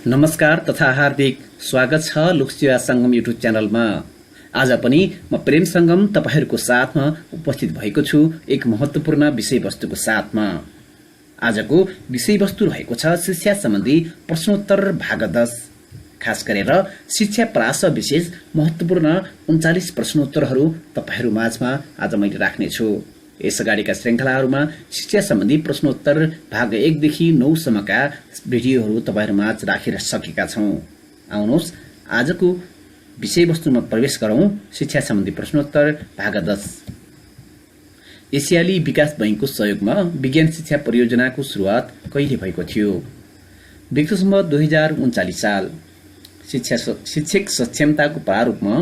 नमस्कार तथा हार्दिक स्वागत छ लोकसेवा संगम युट्युब च्यानलमा। आज पनि म प्रेम संगम तपाईहरूको साथमा उपस्थित भएको छु एक महत्त्वपूर्ण विषयवस्तुको साथमा। आजको विषयवस्तु रहेको छ शिक्षा सम्बन्धी प्रश्नोत्तर भाग 10। खास गरेर शिक्षा प्रास विशेष महत्त्वपूर्ण 39 प्रश्नोत्तरहरू तपाईहरू माझमा आज मैले राख्ने छु। यस अगाडिका श्रृंखलाहरूमा शिक्षा सम्बन्धी प्रश्नोत्तर भाग 1 देखि 9 सम्मका भिडियोहरू तपाईहरू माझ राखेर सकेका छौं। आउनुहोस् आजको विषयवस्तुमा प्रवेश गरौं। शिक्षा सम्बन्धी प्रश्नोत्तर भाग 10। एसियाली विकास बैंकको सहयोगमा विज्ञान शिक्षा परियोजनाको सुरुवात कहिले भएको थियो? विक्रम 2039 साल। शिक्षक सक्षमताको प्रारूपमा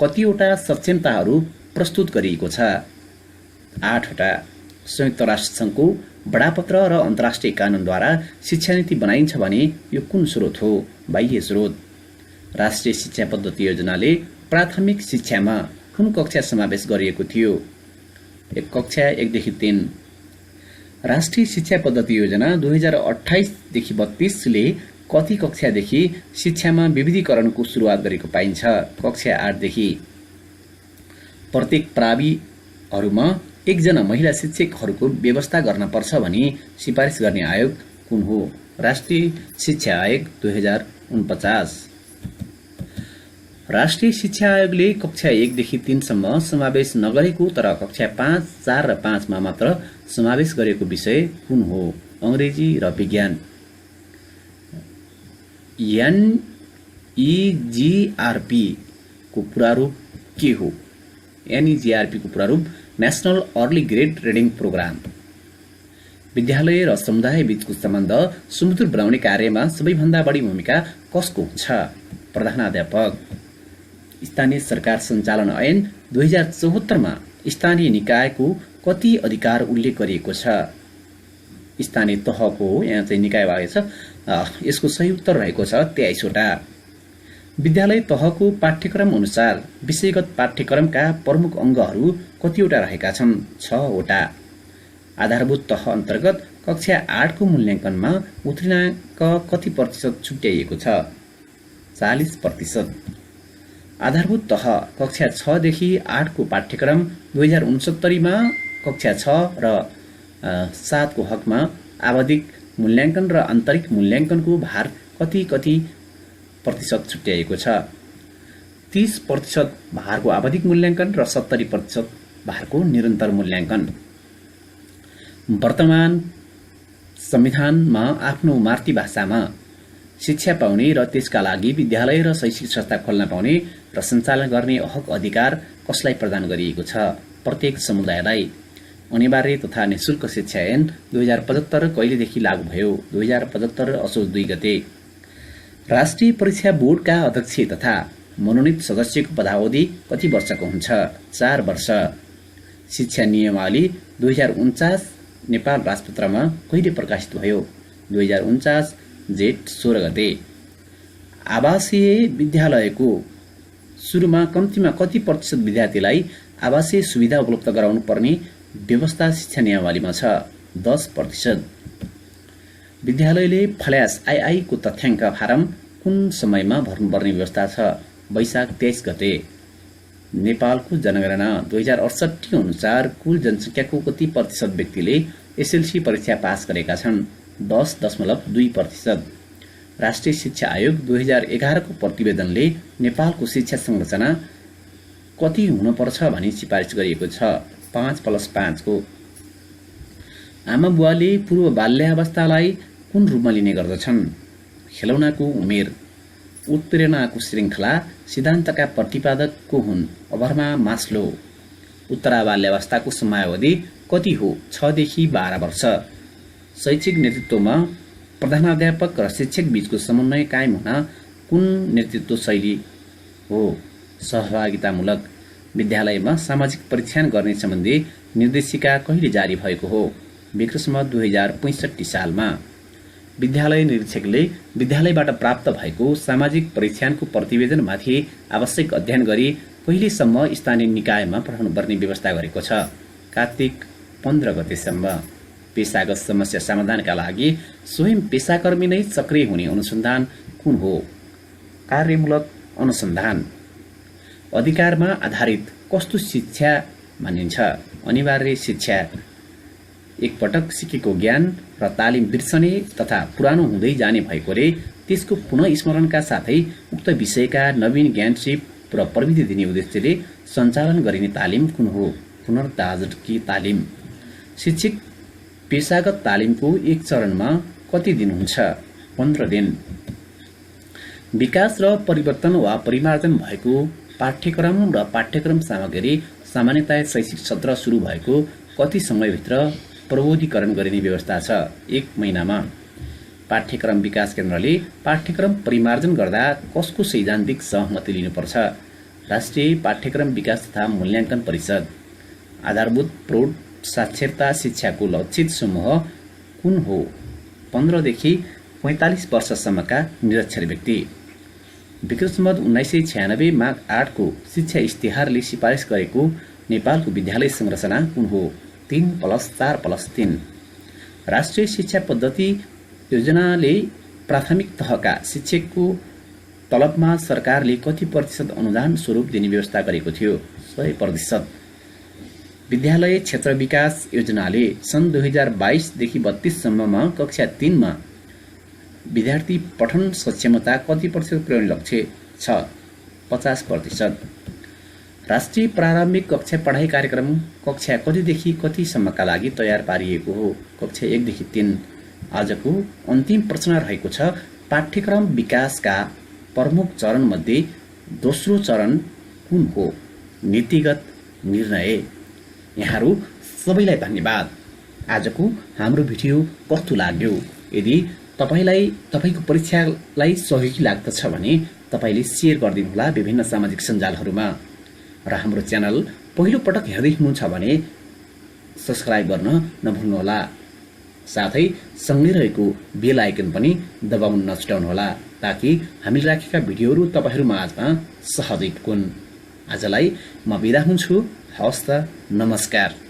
कतिवटा सक्षमताहरू प्रस्तुत गरिएको छ? 8 वटा। संयुक्त राष्ट्र संघको बडापत्र र अन्तर्राष्ट्रिय कानूनद्वारा शिक्षा नीति बनाइन्छ भने यो कुन स्रोत हो? बाह्य स्रोत। राष्ट्रिय शिक्षा पद्धति योजनाले प्राथमिक शिक्षामा कुन कक्षा समावेश गरिएको थियो? एक कक्षा 1 देखि 3। राष्ट्रिय शिक्षा पद्धति योजना 2028 देखि 32 ले कति कक्षादेखि शिक्षामा विविधीकरणको सुरुवात गरेको पाइन्छ? कक्षा 8 देखि। प्रत्येक प्राविहरूमा एकजना महिला शिक्षकहरूको व्यवस्था गर्न पर्छ भनी सिफारिस गर्ने आयोग कुन हो? राष्ट्रिय शिक्षा आयोग 2049। राष्ट्रिय शिक्षा आयोगले कक्षा 1 देखि 3 सम्म समावेश नगरेको तर कक्षा 5, 4 र 5 मा मात्र समावेश गरेको विषय कुन हो? अंग्रेजी र विज्ञान। एनईजीआरपी को प्रारूप के हो? एनईजीआरपी को प्रारूप national early grade reading programme. विद्यालय र समुदाय बीचको सम्बन्ध सुमधुर बनाउने कार्यमा सबैभन्दा बढी भूमिका कसको हुन्छ? प्रधानाध्यापक। स्थानीय सरकार सञ्चालन ऐन 2074 मा स्थानीय निकायको कति अधिकार उल्लेख गरिएको छ? स्थानीय तहको हो, यहाँ चाहिँ निकाय भएको छ। यसको सही उत्तर रहेको छ 23 वटा। विद्यालय तहको पाठ्यक्रम अनुसार विषयगत पाठ्यक्रमका प्रमुख अङ्गहरू कतिवटा रहेका छन्? 6 वटा। आधारभूत तह अन्तर्गत कक्षा 8 को मूल्याङ्कनमा उत्तीर्णाङ्क कति प्रतिशत छुट्याइएको छ? 40%। आधारभूत तह कक्षा 6 देखि 8 को पाठ्यक्रम 2069 मा कक्षा 6 र 7 को हकमा आवधिक मूल्याङ्कन र आन्तरिक मूल्याङ्कनको भार कति प्रतिशत छुट्याइएको छ? 30% भारको आवधिक मूल्याङ्कन र 70% भारको निरन्तर मूल्याङ्कन। वर्तमान संविधानमा आफ्नो मातृभाषामा शिक्षा पाउने र त्यसका लागि विद्यालय र शैक्षिक संस्था खोल्न पाउने र सञ्चालन गर्ने हक अधिकार कसलाई प्रदान गरिएको छ? प्रत्येक समुदायलाई। अनिवार्य तथा निशुल्क शिक्षा ऐन 2075 कहिलेदेखि लागू भयो? 2075 असोज 2 गते। राष्ट्रिय परीक्षा बोर्डका अध्यक्ष तथा मनोनित सदस्यको पदावधि कति वर्षको हुन्छ? 4 वर्ष। शिक्षा नियमावली 2049 नेपाल राजपत्रमा कहिले प्रकाशित भयो? 2049 जेठ 16 गते। आवासीय विद्यालयको सुरुमा कम्तीमा कति प्रतिशत विद्यार्थीलाई आवासीय सुविधा उपलब्ध गराउनु पर्ने व्यवस्था शिक्षा नियमावलीमा छ? 10%। विद्यालयले फ्ल्यास आई को तथ्याङ्क फारम कुन समयमा भर्नुपर्ने व्यवस्था छ? वैशाख 23 गते। नेपालको जनगणना 2068 अनुसार कुल जनसङ्ख्याको कति प्रतिशत व्यक्तिले एसएलसी परीक्षा पास गरेका छन्? 10.2%। राष्ट्रिय शिक्षा आयोग 2011 को प्रतिवेदनले नेपालको शिक्षा संरचना कति हुनुपर्छ भनी सिफारिस गरिएको छ? 5+5 को। आमा बुवाले पूर्व बाल्यावस्थालाई कुन रूपमा लिने गर्दछन्? खेलौनाको उमेर। उत्प्रेरणाको श्रृङ्खला सिद्धान्तका प्रतिपादक को हुन्? अभरमा मास्लो। उत्तराबाल्यावस्थाको समयावधि कति हो? 6 देखि 12 वर्ष। शैक्षिक नेतृत्वमा प्रधानाध्यापक र शिक्षक बीचको समन्वय कायम हुन कुन नेतृत्व शैली हो? सहभागितामूलक। विद्यालयमा सामाजिक परीक्षण गर्ने सम्बन्धी निर्देशिका कहिले जारी भएको हो? विक्रम 2065 सालमा। विद्यालय निरीक्षकले विद्यालयबाट प्राप्त भएको सामाजिक परीक्षणको प्रतिवेदनमाथि आवश्यक अध्ययन गरी कहिलेसम्म स्थानीय निकायमा पठाउनुपर्ने व्यवस्था गरेको छ? कार्तिक 15 गतेसम्म। पेशागत समस्या समाधानका लागि स्वयं पेशाकर्मी नै सक्रिय हुने अनुसन्धान कुन हो? कार्यमूलक अनुसन्धान। अधिकारमा आधारित कस्तो शिक्षा मानिन्छ? अनिवार्य शिक्षा। एकपटक सिकेको ज्ञान र तालिम बिर्सने तथा पुरानो हुँदै जाने भएकोले त्यसको पुनः स्मरणका साथै उक्त विषयका नवीन ज्ञानसिप र प्रविधि दिने उद्देश्यले सञ्चालन गरिने तालिम कुन हो? पुनर्ताजगी तालिम। शिक्षक पेशागत तालिमको एक चरणमा कति दिन हुन्छ? 15 दिन। विकास र परिवर्तन वा परिमार्जन भएको पाठ्यक्रम र पाठ्यक्रम सामग्री सामान्यतया शैक्षिक सत्र सुरु भएको कति समयभित्र प्रबोधीकरण गरिने व्यवस्था छ? 1 महिनामा। पाठ्यक्रम विकास केन्द्रले पाठ्यक्रम परिमार्जन गर्दा कसको सैद्धान्तिक सहमति लिनुपर्छ? राष्ट्रिय पाठ्यक्रम विकास तथा मूल्याङ्कन परिषद। आधारभूत प्रौढ साक्षरता शिक्षाको लक्षित समूह कुन हो? 15 देखि 45 वर्षसम्मका निरक्षर व्यक्ति। विक्रम सम्वत 1996 माघ 8 को शिक्षा इस्तिहारले सिफारिस गरेको नेपालको विद्यालय संरचना कुन हो? 3+4+3। राष्ट्रिय शिक्षा पद्धति योजनाले प्राथमिक तहका शिक्षकको तलबमा सरकारले कति प्रतिशत अनुदान स्वरूप दिने व्यवस्था गरेको थियो? 100%। विद्यालय क्षेत्र विकास योजनाले सन् 2022 देखि 32 सम्ममा कक्षा 3 मा विद्यार्थी पठन सक्षमता कति प्रतिशत पुर्याउने लक्ष्य छ? 50%। राष्ट्रिय प्रारम्भिक कक्षा पढाइ कार्यक्रम कक्षा कतिदेखि कतिसम्मका लागि तयार पारिएको हो? कक्षा 1 देखि 3। आजको अन्तिम प्रश्न रहेको छ, पाठ्यक्रम विकासका प्रमुख चरणमध्ये दोस्रो चरण कुन हो? नीतिगत निर्णय। यहाँहरू सबैलाई धन्यवाद। आजको हाम्रो भिडियो कस्तो लाग्यो? यदि तपाईको परीक्षालाई सहयोगी लाग्दछ भने तपाईले शेयर गरिदिनुहोला विभिन्न सामाजिक सञ्जालहरूमा र हाम्रो च्यानल पहिलो पटक हेर्दै हुनुहुन्छ भने सब्स्क्राइब गर्न नभुल्नुहोला। साथै सँगै रहेको बेल आइकन पनि दबाउन नछुटाउनुहोला ताकि हामीले राखेका भिडियोहरू तपाईहरू माझमा सहजै पुगुन्। आजलाई म बिदा हुन्छु। हवस् त, नमस्कार।